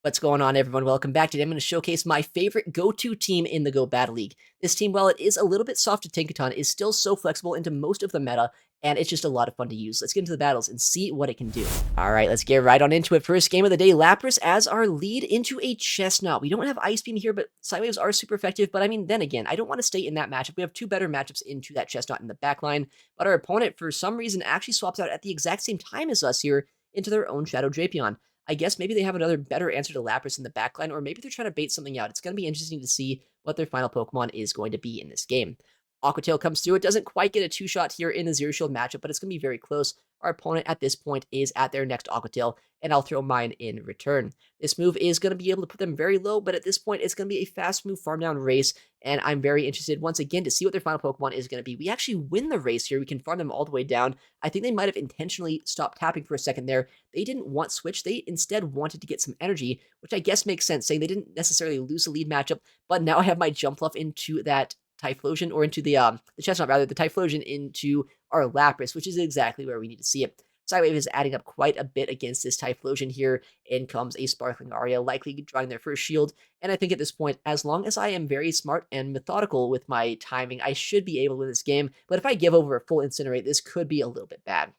What's going on, everyone? Welcome back. Today I'm going to showcase my favorite go-to team in the Go Battle League. This team, while it is a little bit soft to Tinkaton, is still so flexible into most of the meta, and it's just a lot of fun to use. Let's get into the battles and see what it can do. All right, let's get right on into it. First game of the day, Lapras as our lead into a Chestnut. We don't have Ice Beam here, but Sidewaves are super effective, but I mean, then again, I don't want to stay in that matchup. We have two better matchups into that Chestnut in the backline, but our opponent, for some reason, actually swaps out at the exact same time as us here into their own Shadow Drapion. I guess maybe they have another better answer to Lapras in the backline, or maybe they're trying to bait something out. It's going to be interesting to see what their final Pokemon is going to be in this game. Aquatail comes through. It doesn't quite get a two-shot here in the Zero Shield matchup, but it's going to be very close. Our opponent at this point is at their next Aquatail, and I'll throw mine in return. This move is going to be able to put them very low, but at this point, it's going to be a fast move farm down race, and I'm very interested, once again, to see what their final Pokemon is going to be. We actually win the race here. We can farm them all the way down. I think they might have intentionally stopped tapping for a second there. They didn't want Switch. They instead wanted to get some energy, which I guess makes sense, saying they didn't necessarily lose the lead matchup, but now I have my Jumpluff into that Typhlosion, or into the Chestnut rather, the Typhlosion into our Lapras, which is exactly where we need to see it. Sidewave is adding up quite a bit against this Typhlosion here. In comes a Sparkling Aria, likely drawing their first shield, and I think at this point, as long as I am very smart and methodical with my timing, I should be able to win this game, but if I give over a full Incinerate, this could be a little bit bad.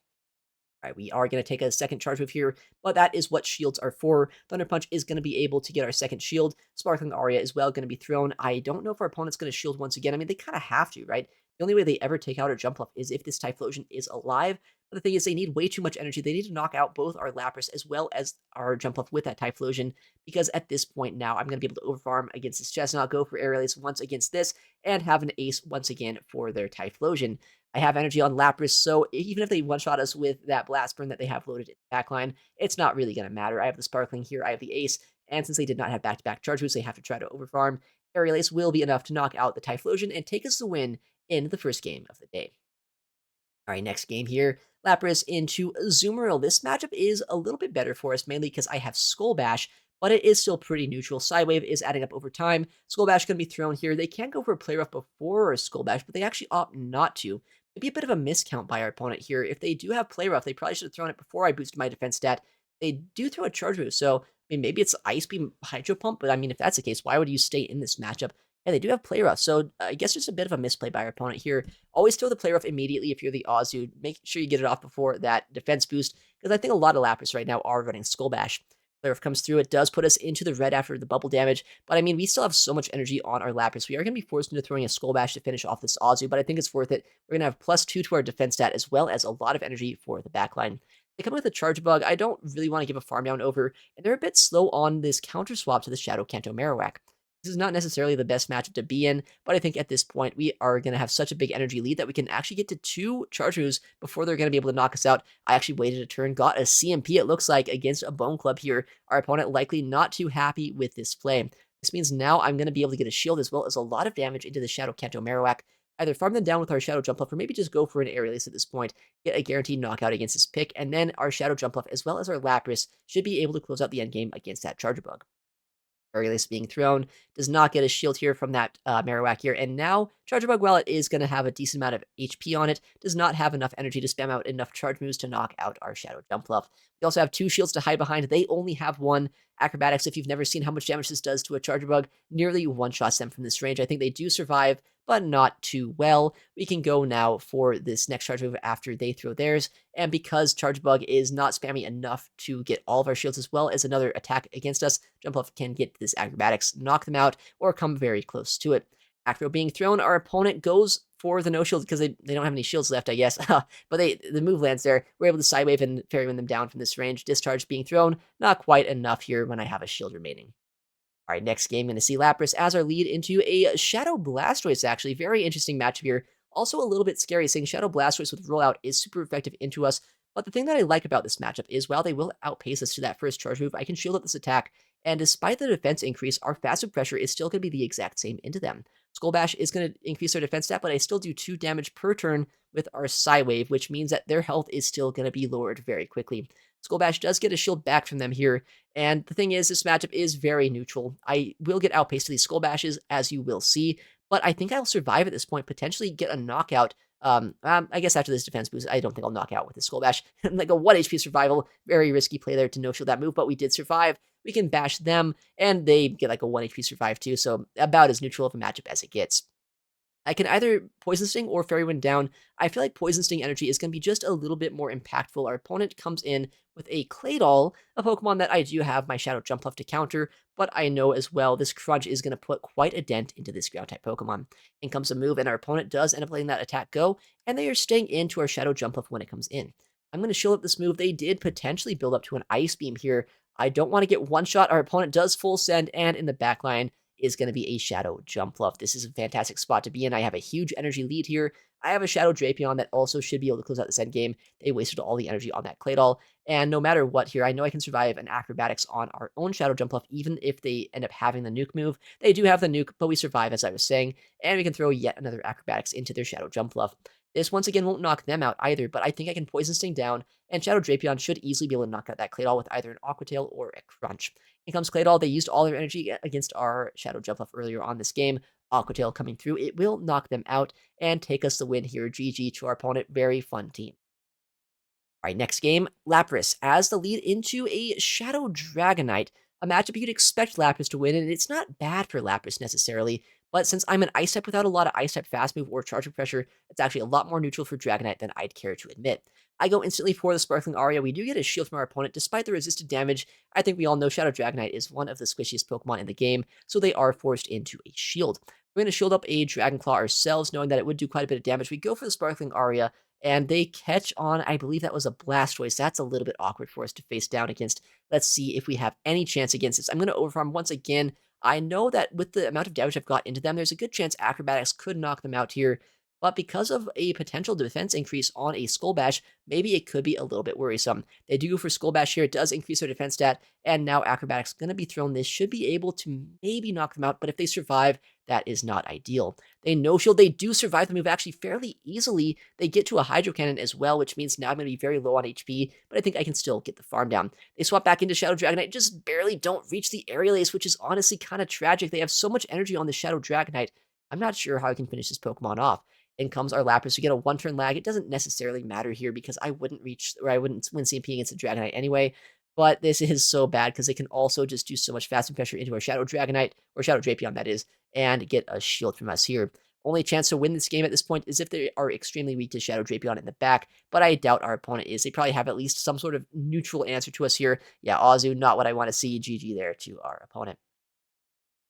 All right, we are going to take a second charge move here, but that is what shields are for. Thunder Punch is going to be able to get our second shield. Sparkling Aria is well going to be thrown. I don't know if our opponent's going to shield once again. I mean, they kind of have to, right? The only way they ever take out our Jumpluff is if this Typhlosion is alive. But the thing is, they need way too much energy. They need to knock out both our Lapras as well as our Jumpluff with that Typhlosion, because at this point now, I'm going to be able to overfarm against this Chestnut, go for Aerial Ace once against this, and have an Ace once again for their Typhlosion. I have energy on Lapras, so even if they one-shot us with that Blast Burn that they have loaded in the backline, it's not really going to matter. I have the Sparkling here, I have the Ace, and since they did not have back-to-back charge moves, they have to try to overfarm. Aerial Ace will be enough to knock out the Typhlosion and take us the win in the first game of the day. All right, next game here, Lapras into Azumarill. This matchup is a little bit better for us, mainly because I have Skull Bash, but it is still pretty neutral. Sidewave is adding up over time. Skull Bash going to be thrown here. They can go for a Play Rough before Skull Bash, but they actually opt not to. Maybe a bit of a miscount by our opponent here. If they do have Play Rough, they probably should have thrown it before I boosted my defense stat. They do throw a charge move, so I mean, maybe it's Ice Beam Hydro Pump, but I mean, if that's the case, why would you stay in this matchup? And they do have Play Rough, so I guess just a bit of a misplay by our opponent here. Always throw the Play Rough immediately if you're the Ozu. Make sure you get it off before that defense boost, because I think a lot of Lapras right now are running Skull Bash. Play Rough comes through. It does put us into the red after the bubble damage, but I mean, we still have so much energy on our Lapras. We are going to be forced into throwing a Skull Bash to finish off this Ozu, but I think it's worth it. We're going to have +2 to our defense stat, as well as a lot of energy for the backline. They come with a Charge Bug. I don't really want to give a farm down over, and they're a bit slow on this counter swap to the Shadow Kanto Marowak. This is not necessarily the best matchup to be in, but I think at this point we are going to have such a big energy lead that we can actually get to 2 charge moves before they're going to be able to knock us out. I actually waited a turn, got a CMP, it looks like, against a Bone Club here. Our opponent likely not too happy with this play. This means now I'm going to be able to get a shield as well as a lot of damage into the Shadow Kanto Marowak. Either farm them down with our Shadow Jumpluff, or maybe just go for an Aerial Ace at this point, get a guaranteed knockout against this pick, and then our Shadow Jumpluff as well as our Lapras should be able to close out the endgame against that Charger Bug. Aerial Ace being thrown, does not get a shield here from that Marowak here, and now Charger Bug, while it is going to have a decent amount of HP on it, does not have enough energy to spam out enough charge moves to knock out our Shadow Jumpluff. We also have 2 shields to hide behind. They only have 1. Acrobatics, if you've never seen how much damage this does to a Charger Bug, nearly one-shots them from this range. I think they do survive, but not too well. We can go now for this next charge move after they throw theirs, and because Charge Bug is not spammy enough to get all of our shields as well as another attack against us, Jumpluff can get this Acrobatics, knock them out, or come very close to it. Acro being thrown, our opponent goes for the no shield because they don't have any shields left, I guess. But the move lands there. We're able to Sidewave and Fairy Wind them down from this range. Discharge being thrown, not quite enough here when I have a shield remaining. All right, next game, going to see Lapras as our lead into a Shadow Blastoise, actually. Very interesting matchup here. Also a little bit scary, saying Shadow Blastoise with Rollout is super effective into us. But the thing that I like about this matchup is while they will outpace us to that first charge move, I can shield up this attack. And despite the defense increase, our passive pressure is still going to be the exact same into them. Skull Bash is going to increase their defense stat, but I still do 2 damage per turn with our Psywave, which means that their health is still going to be lowered very quickly. Skull Bash does get a shield back from them here, and the thing is, this matchup is very neutral. I will get outpaced to these Skull Bashes, as you will see, but I think I'll survive at this point, potentially get a knockout. I guess after this defense boost, I don't think I'll knock out with the Skull Bash. Like a 1 HP survival, very risky play there to no-shield that move, but we did survive. we can bash them, and they get like a 1 HP survive too, so about as neutral of a matchup as it gets. I can either Poison Sting or Fairy Wind down. I feel like Poison Sting energy is going to be just a little bit more impactful. Our opponent comes in with a Claydol, a Pokemon that I do have my Shadow Jump left to counter, but I know as well this Crunch is going to put quite a dent into this Ground-type Pokemon. In comes a move, and our opponent does end up letting that attack go, and they are staying into our Shadow Jump left when it comes in. I'm going to shield up this move. They did potentially build up to an Ice Beam here. I don't want to get one-shot. Our opponent does full send, and in the back line, is going to be a Shadow Jump Fluff. This is a fantastic spot to be in. I have a huge energy lead here. I have a Shadow Drapion that also should be able to close out this end game. They wasted all the energy on that Claydol, and no matter what here, I know I can survive an Acrobatics on our own Shadow Jump Fluff, even if they end up having the Nuke move. They do have the Nuke, but we survive, as I was saying, and we can throw yet another Acrobatics into their Shadow Jump Fluff. This, once again, won't knock them out either, but I think I can Poison Sting down, and Shadow Drapion should easily be able to knock out that Claydol with either an Aqua Tail or a Crunch. In comes Claydol. They used all their energy against our Shadow Jump Fluff earlier on this game. Aqua Tail coming through. It will knock them out and take us the win here. GG to our opponent. Very fun team. All right, next game, Lapras as the lead into a Shadow Dragonite, a matchup you'd expect Lapras to win, and it's not bad for Lapras necessarily, but since I'm an Ice type without a lot of Ice type fast move or charge pressure, it's actually a lot more neutral for Dragonite than I'd care to admit. I go instantly for the Sparkling Aria. We do get a shield from our opponent despite the resisted damage. I think we all know Shadow Dragonite is one of the squishiest Pokemon in the game, so they are forced into a shield. We're going to shield up a Dragon Claw ourselves, knowing that it would do quite a bit of damage. We go for the Sparkling Aria, and they catch on, I believe that was a Blastoise. That's a little bit awkward for us to face down against. Let's see if we have any chance against this. I'm going to overfarm once again. I know that with the amount of damage I've got into them, there's a good chance Acrobatics could knock them out here. But because of a potential defense increase on a Skull Bash, maybe it could be a little bit worrisome. They do go for Skull Bash here. It does increase their defense stat, and now Acrobatics going to be thrown. This should be able to maybe knock them out, but if they survive, that is not ideal. They no-shield. They do survive the move actually fairly easily. They get to a Hydro Cannon as well, which means now I'm going to be very low on HP, but I think I can still get the farm down. They swap back into Shadow Dragonite, just barely don't reach the Aerial Ace, which is honestly kind of tragic. They have so much energy on the Shadow Dragonite. I'm not sure how I can finish this Pokemon off. In comes our Lapras. We get a one-turn lag. It doesn't necessarily matter here because I wouldn't reach, or I wouldn't win CMP against the Dragonite anyway. But this is so bad because they can also just do so much fast and pressure into our Shadow Dragonite, or Shadow Drapion, that is, and get a shield from us here. Only chance to win this game at this point is if they are extremely weak to Shadow Drapion in the back, but I doubt our opponent is. They probably have at least some sort of neutral answer to us here. Yeah, Azu, not what I want to see. GG there to our opponent.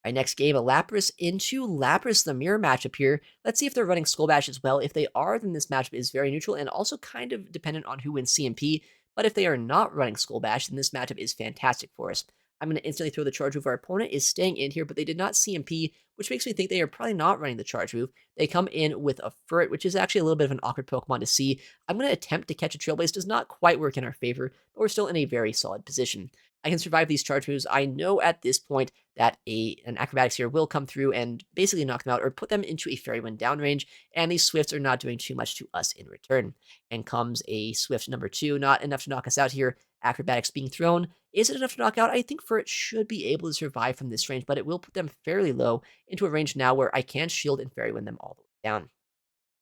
Our next game, a Lapras into Lapras, the mirror matchup here. Let's see if they're running Skull Bash as well. If they are, then this matchup is very neutral and also kind of dependent on who wins CMP. But if they are not running Skull Bash, then this matchup is fantastic for us. I'm going to instantly throw the charge move. Our opponent is staying in here, but they did not CMP, which makes me think they are probably not running the charge move. They come in with a Furret, which is actually a little bit of an awkward Pokemon to see. I'm going to attempt to catch a Trailblaze. Does not quite work in our favor, but we're still in a very solid position. I can survive these charge moves. I know at this point that an Acrobatics here will come through and basically knock them out or put them into a Fairy Wind down range, and these Swifts are not doing too much to us in return. And comes a Swift number 2, not enough to knock us out here. Acrobatics being thrown. Is it enough to knock out? I think Furret should be able to survive from this range, but it will put them fairly low into a range now where I can shield and Fairy Wind them all the way down.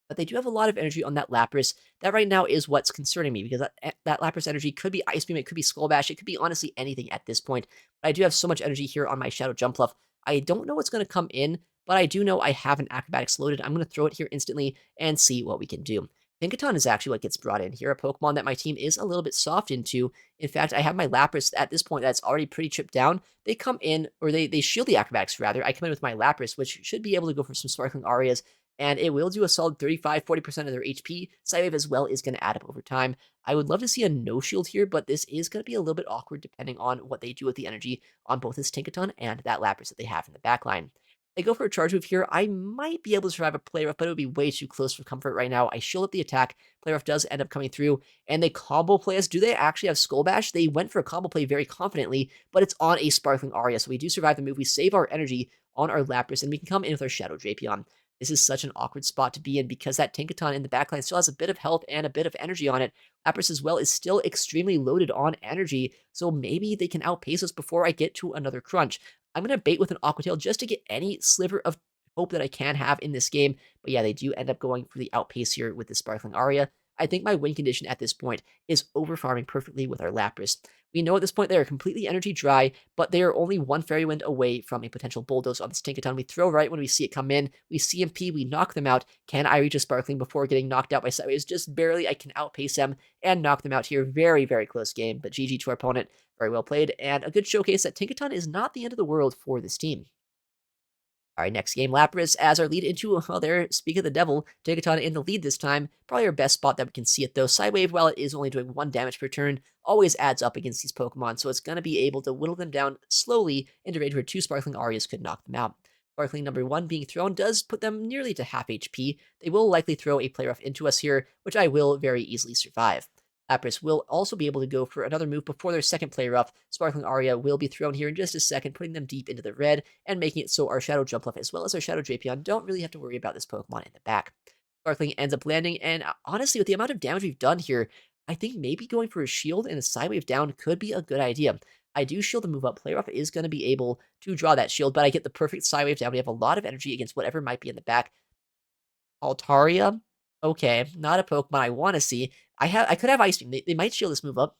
But they do have a lot of energy on that Lapras. That right now is what's concerning me because that Lapras energy could be Ice Beam, it could be Skull Bash, it could be honestly anything at this point. But I do have so much energy here on my Shadow Jump Fluff. I don't know what's going to come in, but I do know I have an Acrobatics loaded. I'm going to throw it here instantly and see what we can do. Pinkaton is actually what gets brought in here, a Pokemon that my team is a little bit soft into. In fact, I have my Lapras at this point that's already pretty chipped down. They come in, or they shield the Acrobatics rather. I come in with my Lapras, which should be able to go for some Sparkling Arias, and it will do a solid 35-40% of their HP. Psywave as well is going to add up over time. I would love to see a no-shield here, but this is going to be a little bit awkward depending on what they do with the energy on both this Tinkaton and that Lapras that they have in the backline. They go for a charge move here. I might be able to survive a Play Rough, but it would be way too close for comfort right now. I shield up the attack. Play Rough does end up coming through, and they combo play us. Do they actually have Skull Bash? They went for a combo play very confidently, but it's on a Sparkling Aria, so we do survive the move. We save our energy on our Lapras, and we can come in with our Shadow Drapion. This is such an awkward spot to be in because that Tinkaton in the backline still has a bit of health and a bit of energy on it. Lapras as well is still extremely loaded on energy, so maybe they can outpace us before I get to another crunch. I'm going to bait with an Aqua Tail just to get any sliver of hope that I can have in this game. But yeah, they do end up going for the outpace here with the Sparkling Aria. I think my win condition at this point is over farming perfectly with our Lapras. We know at this point they are completely energy dry, but they are only one Fairy Wind away from a potential Bulldoze on this Tinkaton. We throw right when we see it come in. We CMP, we knock them out. Can I reach a Sparkling before getting knocked out by Sideways? Just barely. I can outpace them and knock them out here. Very, very close game, but GG to our opponent. Very well played, and a good showcase that Tinkaton is not the end of the world for this team. All right, next game, Lapras as our lead into, well, there, speak of the devil, Tinkaton in the lead this time. Probably our best spot that we can see it, though. Sidewave, while it is only doing 1 damage per turn, always adds up against these Pokemon, so it's going to be able to whittle them down slowly into range where 2 Sparkling Arias could knock them out. Sparkling number 1 being thrown does put them nearly to half HP. They will likely throw a Play Rough into us here, which I will very easily survive. Lapras will also be able to go for another move before their second Play Rough. Sparkling Aria will be thrown here in just a second, putting them deep into the red, and making it so our Shadow Jumpluff as well as our Shadow Drapion don't really have to worry about this Pokemon in the back. Sparkling ends up landing, and honestly, with the amount of damage we've done here, I think maybe going for a shield and a Sidewave down could be a good idea. I do shield the move up. Play Rough is going to be able to draw that shield, but I get the perfect Sidewave down. We have a lot of energy against whatever might be in the back. Altaria? Okay, not a Pokemon I want to see. I could have Ice Beam. They might shield this move up.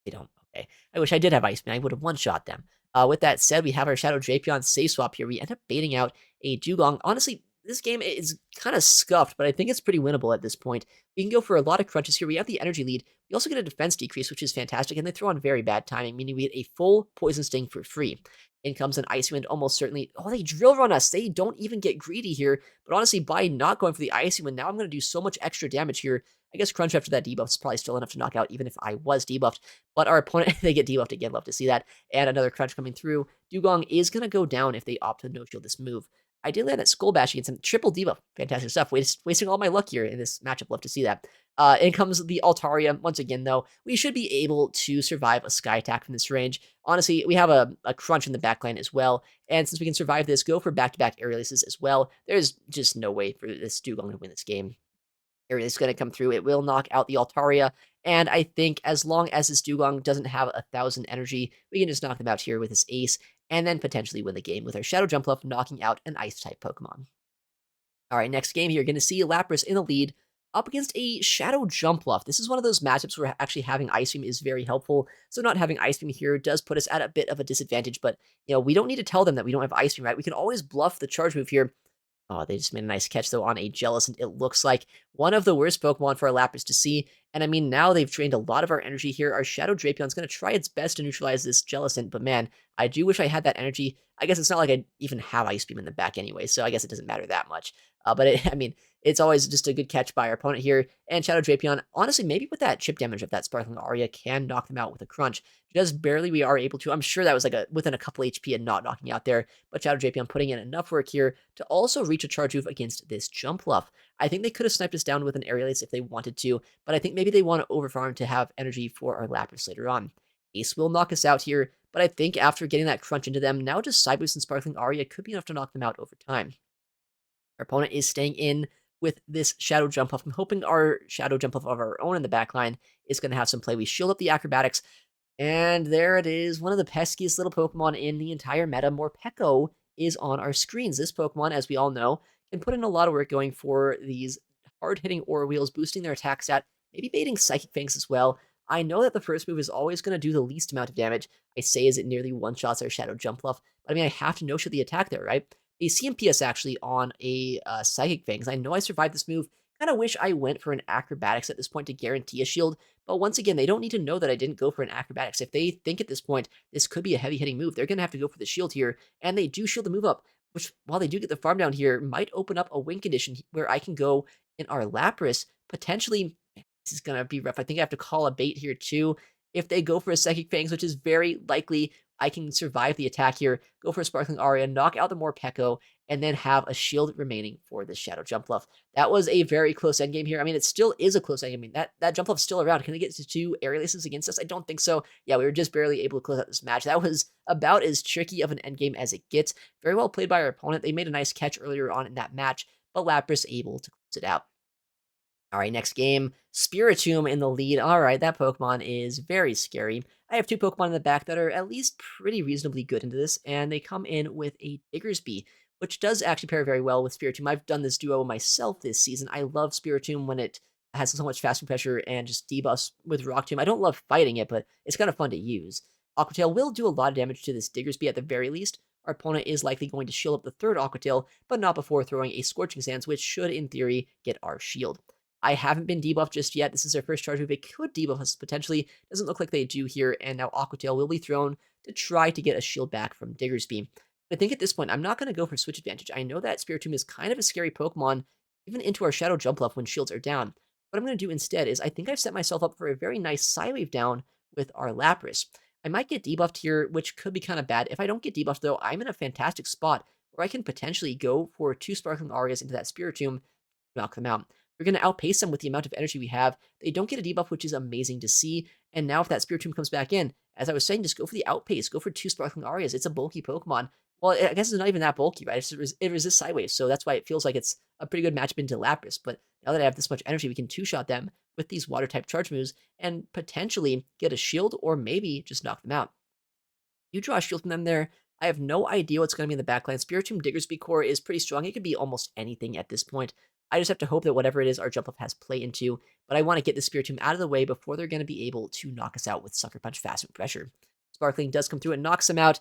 They don't. Okay. I wish I did have Ice Beam. I would have one-shot them. With that said, we have our Shadow Drapion safe swap here. We end up baiting out a Dugong. Honestly, this game is kind of scuffed, but I think it's pretty winnable at this point. We can go for a lot of crunches here. We have the energy lead. We also get a defense decrease, which is fantastic, and they throw on very bad timing, meaning we get a full Poison Sting for free. In comes an Icy Wind, almost certainly. Oh, they Drill Run us. They don't even get greedy here, but honestly, by not going for the Icy Wind, now I'm going to do so much extra damage here. I guess Crunch after that debuff is probably still enough to knock out, even if I was debuffed. But our opponent, they get debuffed again. Love to see that. And another Crunch coming through. Dugong is going to go down if they opt to no-shield this move. I did land that Skull Bash against him. Triple debuff. Fantastic stuff. Wasting all my luck here in this matchup. Love to see that. In comes the Altaria. Once again, though, we should be able to survive a Sky Attack from this range. Honestly, we have a Crunch in the backline as well. And since we can survive this, go for back-to-back Aerial Aces as well. There's just no way for this Dugong to win this game. Area is going to come through. It will knock out the Altaria, and I think as long as this Dugong doesn't have 1,000 energy, we can just knock them out here with this Ace, and then potentially win the game with our Shadow Jumpluff knocking out an Ice-type Pokemon. Alright, next game here, you're going to see Lapras in the lead, up against a Shadow Jumpluff. This is one of those matchups where actually having Ice Beam is very helpful, so not having Ice Beam here does put us at a bit of a disadvantage, but, you know, we don't need to tell them that we don't have Ice Beam, right? We can always bluff the charge move here. Oh, they just made a nice catch, though, on a Jellicent. It looks like one of the worst Pokemon for our Lapras to see. And I mean, now they've drained a lot of our energy here. Our Shadow Drapion's going to try its best to neutralize this Jellicent, but man, I do wish I had that energy. I guess it's not like I even have Ice Beam in the back anyway, so I guess it doesn't matter that much. I mean, it's always just a good catch by our opponent here. And Shadow Drapion, honestly, maybe with that chip damage of that Sparkling Aria can knock them out with a Crunch. Just barely we are able to. I'm sure that was like within a couple HP and not knocking out there. But Shadow Drapion putting in enough work here to also reach a charge move against this Jumpluff. I think they could have sniped us down with an Aerial Ace if they wanted to, but I think maybe they want to overfarm to have energy for our Lapras later on. Ace will knock us out here, but I think after getting that Crunch into them, now just Side Boost and Sparkling Aria could be enough to knock them out over time. Our opponent is staying in with this Shadow Jumpluff. I'm hoping our Shadow Jumpluff of our own in the backline is going to have some play. We shield up the Acrobatics, and there it is. One of the peskiest little Pokemon in the entire meta. Morpeko is on our screens. This Pokemon, as we all know, can put in a lot of work going for these hard-hitting Aura Wheels, boosting their attack stat, maybe baiting Psychic Fangs as well. I know that the first move is always going to do the least amount of damage. I say as it nearly one-shots our Shadow Jumpluff, but I mean, I have to no-show the attack there, right? They CMP us actually on a Psychic Fangs. I know I survived this move. Kind of wish I went for an Acrobatics at this point to guarantee a shield, but once again, they don't need to know that I didn't go for an Acrobatics. If they think at this point this could be a heavy-hitting move, they're going to have to go for the shield here, and they do shield the move up, which, while they do get the farm down here, might open up a win condition where I can go in our Lapras, potentially. This is going to be rough. I think I have to call a bait here too. If they go for a Psychic Fangs, which is very likely, I can survive the attack here, go for a Sparkling Aria, knock out the Morpeko, and then have a shield remaining for this Shadow Jumpluff. That was a very close endgame here. I mean, it still is a close endgame. I mean, that Jumpluff's still around. Can they get to 2 Aerial Aces against us? I don't think so. Yeah, we were just barely able to close out this match. That was about as tricky of an endgame as it gets. Very well played by our opponent. They made a nice catch earlier on in that match, but Lapras able to close it out. All right, next game, Spiritomb in the lead. All right, that Pokemon is very scary. I have 2 Pokemon in the back that are at least pretty reasonably good into this, and they come in with a Diggersby, which does actually pair very well with Spiritomb. I've done this duo myself this season. I love Spiritomb when it has so much fast pressure and just debuffs with Rock Tomb. I don't love fighting it, but it's kind of fun to use. Aqua Tail will do a lot of damage to this Diggersby at the very least. Our opponent is likely going to shield up the third Aqua Tail, but not before throwing a Scorching Sands, which should, in theory, get our shield. I haven't been debuffed just yet. This is our first charge move. It could debuff us potentially. Doesn't look like they do here, and now Aqua Tail will be thrown to try to get a shield back from Diggersby. But I think at this point, I'm not going to go for switch advantage. I know that Spiritomb is kind of a scary Pokemon, even into our Shadow Jump Bluff when shields are down. What I'm going to do instead is I think I've set myself up for a very nice Psywave down with our Lapras. I might get debuffed here, which could be kind of bad. If I don't get debuffed, though, I'm in a fantastic spot where I can potentially go for 2 Sparkling Arias into that Spiritomb, knock them out. We're going to outpace them with the amount of energy we have. They don't get a debuff, which is amazing to see. And now if that Spiritomb comes back in, as I was saying, just go for the outpace. Go for 2 Sparkling Arias. It's a bulky Pokemon. Well, I guess it's not even that bulky, right? It resists Sideways, so that's why it feels like it's a pretty good matchup into Lapras. But now that I have this much energy, we can two-shot them with these Water-type charge moves and potentially get a shield or maybe just knock them out. You draw a shield from them there. I have no idea what's going to be in the backline. Spiritomb Diggersby core is pretty strong. It could be almost anything at this point. I just have to hope that whatever it is, our jump up has play into. But I want to get the Spiritomb out of the way before they're going to be able to knock us out with Sucker Punch fast and pressure. Sparkling does come through and knocks him out.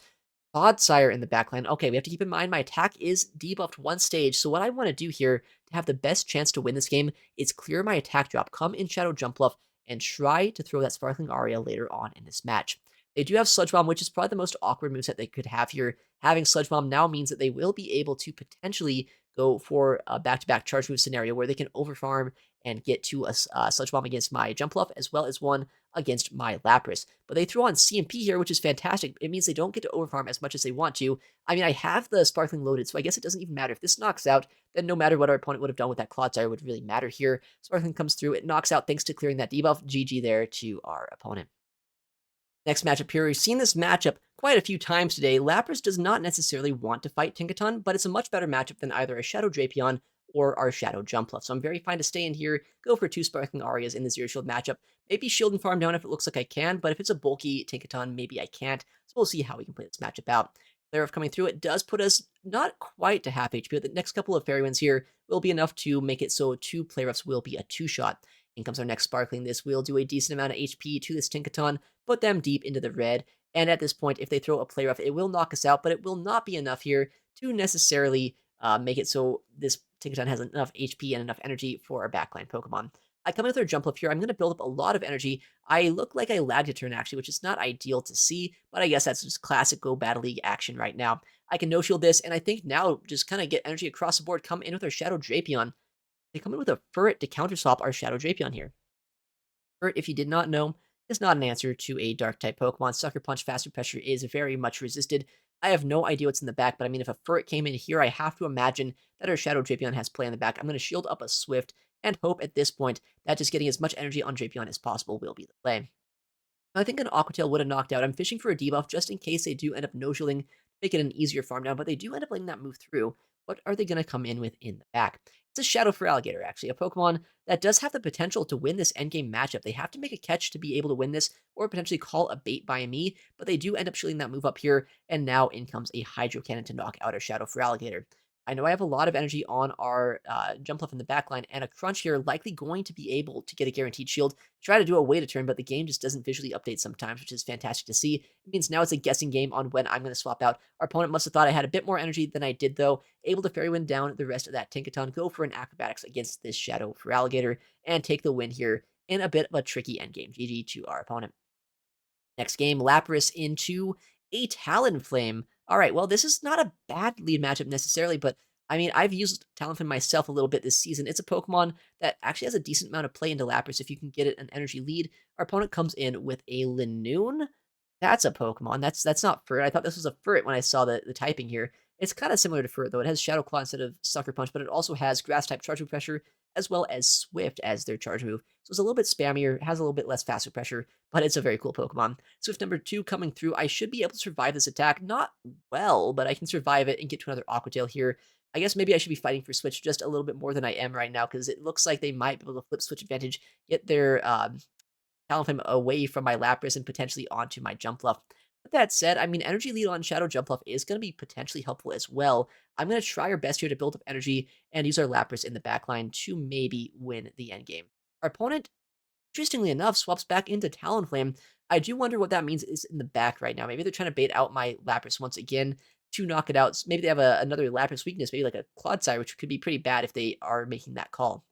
Bodsire in the backline. Okay, we have to keep in mind my attack is debuffed one stage, so what I want to do here to have the best chance to win this game is clear my attack drop, come in Shadow Jump Bluff, and try to throw that Sparkling Aria later on in this match. They do have Sludge Bomb, which is probably the most awkward moveset they could have here. Having Sludge Bomb now means that they will be able to potentially go for a back-to-back charge move scenario where they can overfarm and get to a Sludge Bomb against my Jump Bluff, as well as one against my Lapras. But they throw on CMP here, which is fantastic. It means they don't get to overfarm as much as they want to. I mean, I have the Sparkling loaded, so I guess it doesn't even matter. If this knocks out, then no matter what our opponent would have done with that Clodsire would really matter here. Sparkling comes through, it knocks out thanks to clearing that debuff. GG there to our opponent. Next matchup here, we've seen this matchup quite a few times today. Lapras does not necessarily want to fight Tinkaton, but it's a much better matchup than either a Shadow Drapion or our Shadow Jumpluff. So I'm very fine to stay in here, go for 2 Sparkling Arias in the Zero Shield matchup. Maybe shield and farm down if it looks like I can, but if it's a bulky Tinkaton, maybe I can't. So we'll see how we can play this matchup out. Flare of coming through, it does put us not quite to half HP, but the next couple of Fairy Winds here will be enough to make it so 2 Play Roughs will be a 2-shot. In comes our next Sparkling. This will do a decent amount of HP to this Tinkaton, put them deep into the red. And at this point, if they throw a Play Rough, it will knock us out, but it will not be enough here to necessarily make it so this Tinkaton has enough HP and enough energy for our backline Pokemon. I come in with our Jump Up here. I'm going to build up a lot of energy. I look like I lagged a turn, actually, which is not ideal to see, but I guess that's just classic Go Battle League action right now. I can no-shield this, and I think now just kind of get energy across the board, come in with our Shadow Drapion. They come in with a Furret to counterswap our Shadow Drapion here. Furret, if you did not know, is not an answer to a Dark-type Pokemon. Sucker Punch, Faster Pressure is very much resisted. I have no idea what's in the back, but I mean, if a Furret came in here, I have to imagine that our Shadow Drapion has play in the back. I'm going to shield up a Swift and hope at this point that just getting as much energy on Drapion as possible will be the play. I think an Aqua Tail would have knocked out. I'm fishing for a debuff just in case they do end up no-shielding, make it an easier farm down, but they do end up letting that move through. What are they going to come in with in the back? It's a Shadow Feraligatr, actually, a Pokemon that does have the potential to win this endgame matchup. They have to make a catch to be able to win this, or potentially call a bait by me, but they do end up shielding that move up here, and now in comes a Hydro Cannon to knock out our Shadow Feraligatr. I know I have a lot of energy on our Jumpluff in the backline, and a Crunch here likely going to be able to get a guaranteed shield. Try to do a wait a turn, but the game just doesn't visually update sometimes, which is fantastic to see. It means now it's a guessing game on when I'm going to swap out. Our opponent must have thought I had a bit more energy than I did, though. Able to Fairy Wind down the rest of that Tinkaton, go for an Acrobatics against this Shadow Feraligatr, and take the win here in a bit of a tricky endgame. GG to our opponent. Next game, Lapras into a Talonflame. All right, well, this is not a bad lead matchup necessarily, but I mean, I've used Talonflame myself a little bit this season. It's a Pokemon that actually has a decent amount of play into Lapras if you can get it an energy lead. Our opponent comes in with a Linoon. That's a Pokemon. That's not Furret. I thought this was a Furret when I saw the typing here. It's kind of similar to Furret, though. It has Shadow Claw instead of Sucker Punch, but it also has Grass-type Charge Move Pressure, as well as Swift as their charge move. So it's a little bit spammier, has a little bit less faster pressure, but it's a very cool Pokemon. Swift number 2 coming through. I should be able to survive this attack. Not well, but I can survive it and get to another Aqua Tail here. I guess maybe I should be fighting for Switch just a little bit more than I am right now, because it looks like they might be able to flip Switch advantage, get their Talonflame away from my Lapras and potentially onto my Jumpluff. With that said, I mean, energy lead on Shadow Jumpluff is going to be potentially helpful as well. I'm going to try our best here to build up energy and use our Lapras in the backline to maybe win the endgame. Our opponent, interestingly enough, swaps back into Talonflame. I do wonder what that means is in the back right now. Maybe they're trying to bait out my Lapras once again to knock it out. Maybe they have another Lapras weakness, maybe like a Clodsire, which could be pretty bad if they are making that call.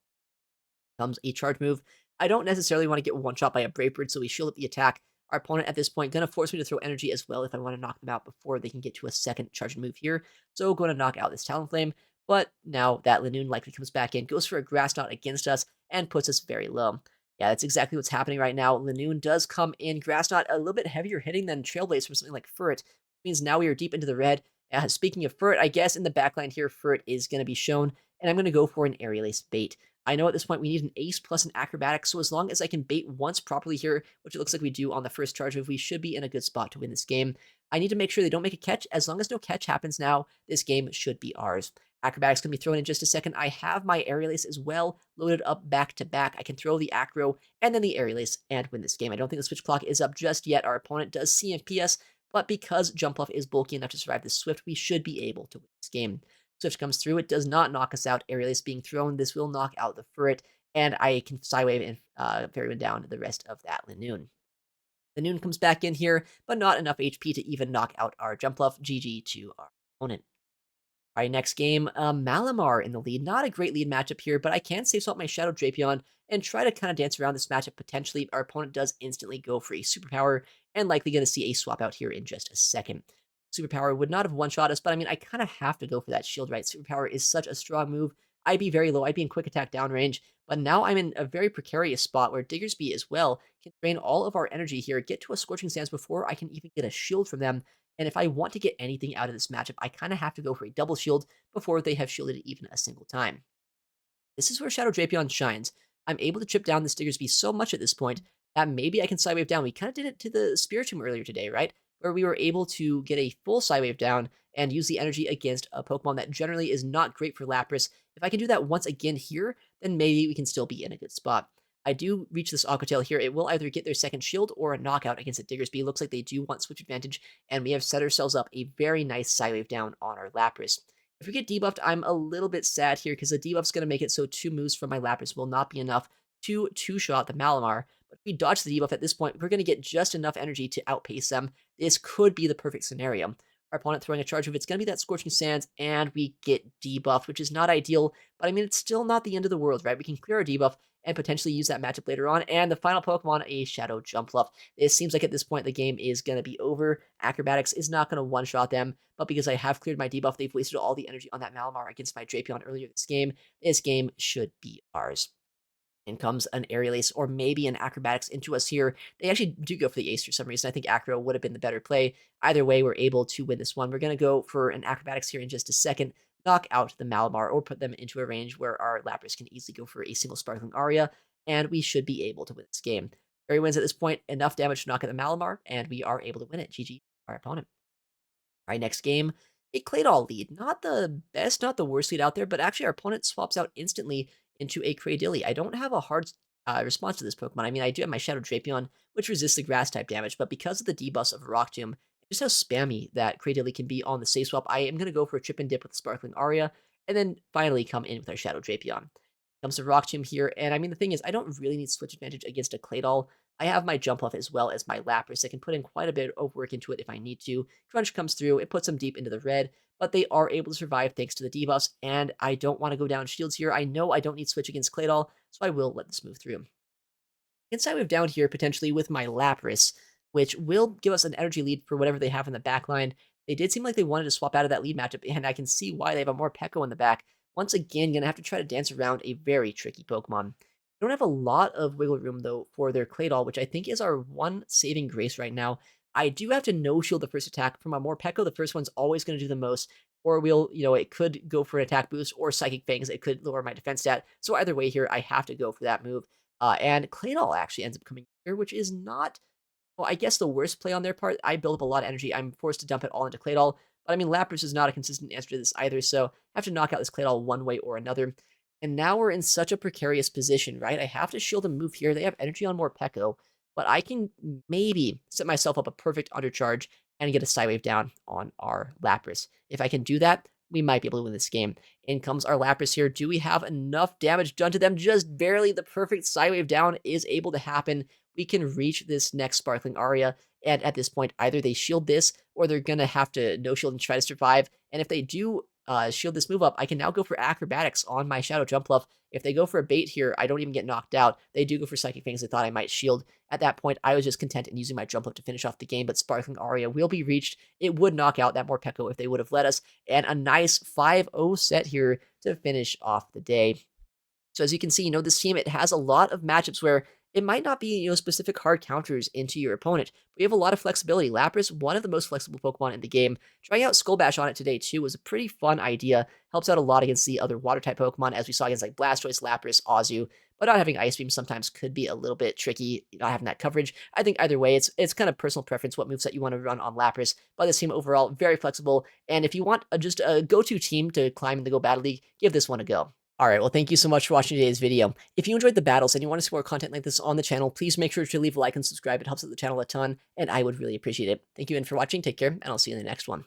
Comes a charge move. I don't necessarily want to get one shot by a Brave Bird, so we shield up the attack. Our opponent at this point going to force me to throw energy as well if I want to knock them out before they can get to a second charge move here. So going to knock out this Talonflame. But now that Lanoon likely comes back in, goes for a Grass Knot against us, and puts us very low. Yeah, that's exactly what's happening right now. Lanoon does come in. Grass Knot a little bit heavier hitting than Trailblaze from something like Furret. Means now we are deep into the red. Speaking of Furret, I guess in the backline here, Furret is going to be shown, and I'm going to go for an Aerial Ace bait. I know at this point we need an ace plus an acrobatic, so as long as I can bait once properly here, which it looks like we do on the first charge move, we should be in a good spot to win this game. I need to make sure they don't make a catch. As long as no catch happens now, this game should be ours. Acrobatic's going to be thrown in just a second. I have my Aerial Ace as well loaded up back to back. I can throw the Acro and then the Aerial Ace and win this game. I don't think the switch clock is up just yet. Our opponent does CMP us, but because Jumpluff is bulky enough to survive this Swift, we should be able to win this game. Swift comes through. It does not knock us out. Aerial Ace being thrown. This will knock out the Furret, and I can Psywave and Fairy down the rest of that Lanoon. Lanoon comes back in here, but not enough HP to even knock out our Jumpluff. GG to our opponent. All right, next game, Malamar in the lead. Not a great lead matchup here, but I can save swap my Shadow Drapion and try to kind of dance around this matchup potentially. Our opponent does instantly go for a Superpower and likely going to see a swap out here in just a second. Superpower would not have one-shot us, but I mean, I kind of have to go for that shield, right? Superpower is such a strong move. I'd be very low. I'd be in quick attack downrange, but now I'm in a very precarious spot where Diggersby as well can drain all of our energy here, get to a Scorching Sands before I can even get a shield from them. And if I want to get anything out of this matchup, I kind of have to go for a double shield before they have shielded even a single time. This is where Shadow Drapion shines. I'm able to chip down the Diggersby so much at this point that maybe I can Psywave down. We kind of did it to the Spiritomb earlier today, right? Where we were able to get a full Psywave down and use the energy against a Pokemon that generally is not great for Lapras. If I can do that once again here, then maybe we can still be in a good spot. I do reach this Aqua Tail here. It will either get their second shield or a knockout against the Diggersby. Looks like they do want switch advantage, and we have set ourselves up a very nice Psywave down on our Lapras. If we get debuffed, I'm a little bit sad here because the debuff's going to make it so 2 moves from my Lapras will not be enough to two-shot the Malamar. But if we dodge the debuff at this point, we're going to get just enough energy to outpace them. This could be the perfect scenario. Our opponent throwing a charge move, it's going to be that Scorching Sands, and we get debuffed, which is not ideal. But I mean, it's still not the end of the world, right? We can clear our debuff and potentially use that matchup later on. And the final Pokemon, a Shadow Jumpluff. It seems like at this point the game is going to be over. Acrobatics is not going to one-shot them, but because I have cleared my debuff, they've wasted all the energy on that Malamar against my Drapion earlier this game. This game should be ours. In comes an Aerial Ace or maybe an Acrobatics into us here. They actually do go for the Ace for some reason. I think Acro would have been the better play. Either way, we're able to win this one. We're going to go for an Acrobatics here in just a second, knock out the Malamar or put them into a range where our Lapras can easily go for a single Sparkling Aria, and we should be able to win this game. Fairy wins at this point, enough damage to knock out the Malamar, and we are able to win it. GG, our opponent. All right, next game, a Claydol lead. Not the best, not the worst lead out there, but actually our opponent swaps out instantly into a Cradily. I don't have a hard response to this Pokemon. I mean, I do have my Shadow Drapion, which resists the grass type damage, but because of the debuffs of Rock Tomb, just how spammy that Cradily can be on the safe swap, I am going to go for a Chip and Dip with Sparkling Aria, and then finally come in with our Shadow Drapion. Comes to Rock Tomb here, and I mean, the thing is, I don't really need switch advantage against a Claydol. I have my Jumpluff as well as my Lapras. I can put in quite a bit of work into it if I need to. Crunch comes through, it puts them deep into the red, but they are able to survive thanks to the debuffs, and I don't want to go down shields here. I know I don't need switch against Claydol, so I will let this move through. Inside move down here potentially with my Lapras, which will give us an energy lead for whatever they have in the back line. They did seem like they wanted to swap out of that lead matchup, and I can see why. They have a Morpeko in the back. Once again, going to have to try to dance around a very tricky Pokemon. They don't have a lot of wiggle room, though, for their Claydol, which I think is our one saving grace right now. I do have to no-shield the first attack. From a Morpeko, the first one's always going to do the most, or it could go for an attack boost, or Psychic Fangs, it could lower my defense stat. So either way here, I have to go for that move. And Claydol actually ends up coming here, which is not, well, I guess the worst play on their part. I build up a lot of energy. I'm forced to dump it all into Claydol. But I mean, Lapras is not a consistent answer to this either, so I have to knock out this Claydol one way or another. And now we're in such a precarious position, right? I have to shield and move here. They have energy on Morpeko, but I can maybe set myself up a perfect undercharge and get a Psywave down on our Lapras. If I can do that, we might be able to win this game. In comes our Lapras here. Do we have enough damage done to them? Just barely. The perfect sidewave down is able to happen. We can reach this next Sparkling Aria, and at this point, either they shield this, or they're going to have to no-shield and try to survive, and if they do shield this move up, I can now go for Acrobatics on my Shadow Jumpluff. If they go for a bait here, I don't even get knocked out. They do go for Psychic Fangs. They thought I might shield. At that point, I was just content in using my Jumpluff to finish off the game, but Sparkling Aria will be reached. It would knock out that Morpeko if they would have let us, and a nice 5-0 set here to finish off the day. So as you can see, this team, it has a lot of matchups where it might not be, specific hard counters into your opponent, but you have a lot of flexibility. Lapras, one of the most flexible Pokemon in the game. Trying out Skull Bash on it today, too, was a pretty fun idea. Helps out a lot against the other Water-type Pokemon, as we saw against, like, Blastoise, Lapras, Azu, but not having Ice Beam sometimes could be a little bit tricky, not having that coverage. I think either way, it's kind of personal preference what moveset you want to run on Lapras, but this team overall, very flexible, and if you want just a go-to team to climb in the Go Battle League, give this one a go. Alright, well, thank you so much for watching today's video. If you enjoyed the battles and you want to see more content like this on the channel, please make sure to leave a like and subscribe. It helps out the channel a ton, and I would really appreciate it. Thank you again for watching, take care, and I'll see you in the next one.